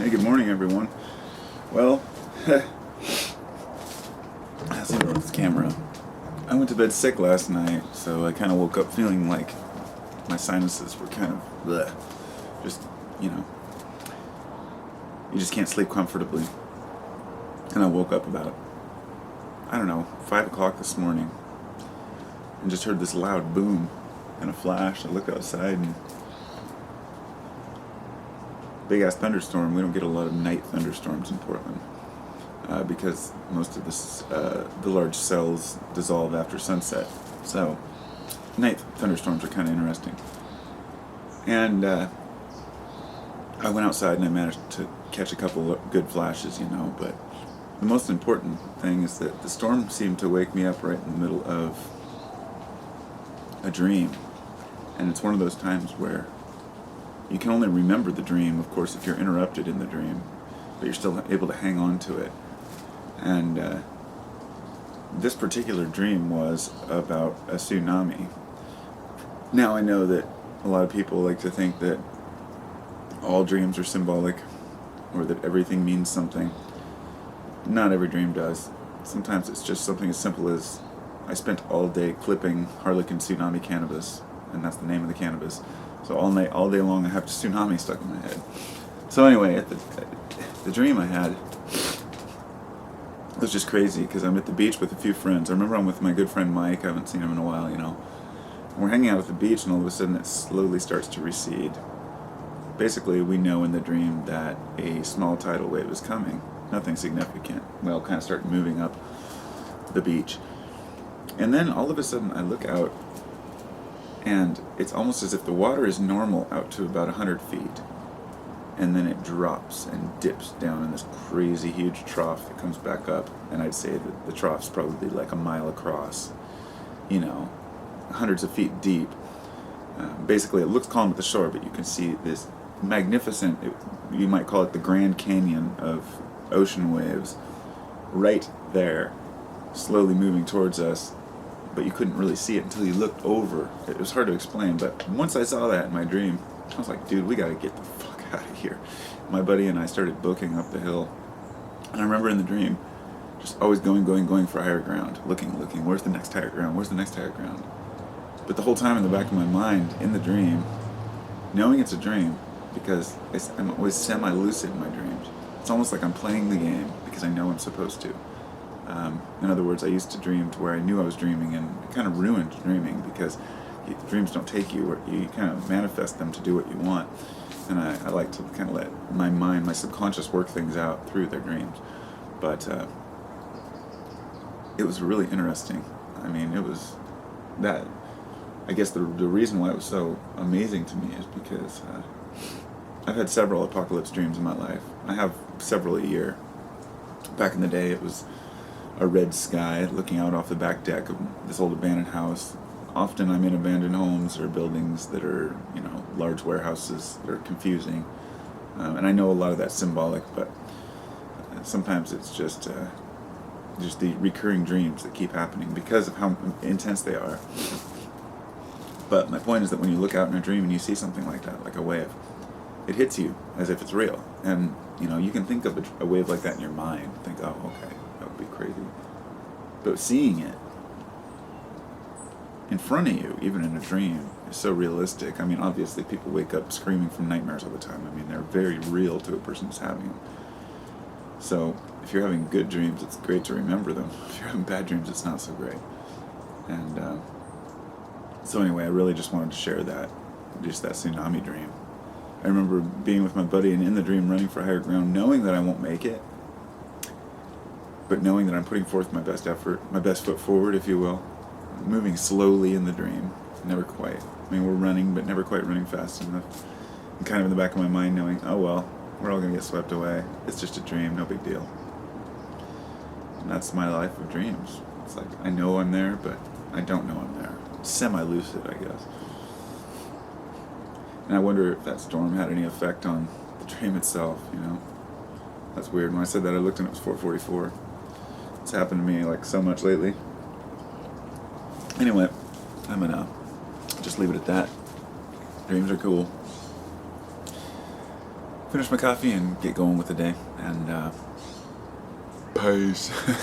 Hey, good morning, everyone. Well, let's see if I this camera. I went to bed sick last night, so I kind of woke up feeling like my sinuses were kind of bleh. Just, you know, you just can't sleep comfortably. And I woke up about, I don't know, 5 o'clock this morning and just heard this loud boom and a flash. I looked outside and big ass thunderstorm. We don't get a lot of night thunderstorms in Portland because most of the large cells dissolve after sunset. So night thunderstorms are kind of interesting. And I went outside and I managed to catch a couple of good flashes, but the most important thing is that the storm seemed to wake me up right in the middle of a dream. And it's one of those times where you can only remember the dream, of course, if you're interrupted in the dream, but you're still able to hang on to it. And this particular dream was about a tsunami. Now I know that a lot of people like to think that all dreams are symbolic, or that everything means something. Not every dream does. Sometimes it's just something as simple as, I spent all day clipping Harlequin tsunami cannabis, and that's the name of the cannabis. So all night, all day long, I have tsunami stuck in my head. So anyway, at the dream I had, it was just crazy because I'm at the beach with a few friends. I remember I'm with my good friend Mike. I haven't seen him in a while, And we're hanging out at the beach, and all of a sudden it slowly starts to recede. Basically, we know in the dream that a small tidal wave is coming. Nothing significant. We all kind of start moving up the beach. And then all of a sudden I look out, and it's almost as if the water is normal out to about 100 feet. And then it drops and dips down in this crazy huge trough that comes back up. And I'd say that the trough's probably like a mile across, hundreds of feet deep. Basically, it looks calm at the shore, but you can see this magnificent, you might call it the Grand Canyon of ocean waves, right there, slowly moving towards us. But you couldn't really see it until you looked over. It was hard to explain, but once I saw that in my dream, I was like, dude, we gotta get the fuck out of here. My buddy and I started booking up the hill. And I remember in the dream, just always going for higher ground, looking, where's the next higher ground? But the whole time in the back of my mind, in the dream, knowing it's a dream, because I'm always semi-lucid in my dreams. It's almost like I'm playing the game because I know I'm supposed to. In other words, I used to dream to where I knew I was dreaming, and it kind of ruined dreaming because dreams don't take you, or you kind of manifest them to do what you want. And I like to kind of let my mind, my subconscious, work things out through their dreams. But it was really interesting. I mean, it was that. I guess the reason why it was so amazing to me is because I've had several apocalypse dreams in my life. I have several a year. Back in the day, it was a red sky looking out off the back deck of this old abandoned house. Often I'm in abandoned homes or buildings that are, large warehouses that are confusing. And I know a lot of that's symbolic, but sometimes it's just the recurring dreams that keep happening because of how intense they are. But my point is that when you look out in a dream and you see something like that, like a wave, it hits you as if it's real. And, you can think of a wave like that in your mind. Think, oh, okay, that would be crazy. But seeing it in front of you, even in a dream, is so realistic. I mean, obviously people wake up screaming from nightmares all the time. I mean, they're very real to a person who's having them. So if you're having good dreams, it's great to remember them. If you're having bad dreams, it's not so great. And so anyway, I really just wanted to share that tsunami dream. I remember being with my buddy and in the dream running for higher ground, knowing that I won't make it, but knowing that I'm putting forth my best effort, my best foot forward, if you will, moving slowly in the dream, never quite. I mean, we're running, but never quite running fast enough. And kind of in the back of my mind knowing, oh well, we're all going to get swept away. It's just a dream, no big deal. And that's my life of dreams. It's like, I know I'm there, but I don't know I'm there. Semi-lucid, I guess. And I wonder if that storm had any effect on the dream itself, That's weird. When I said that, I looked and it was 4:44. It's happened to me like so much lately. Anyway, I'm gonna just leave it at that. Dreams are cool. finish my coffee and get going with the day. And peace.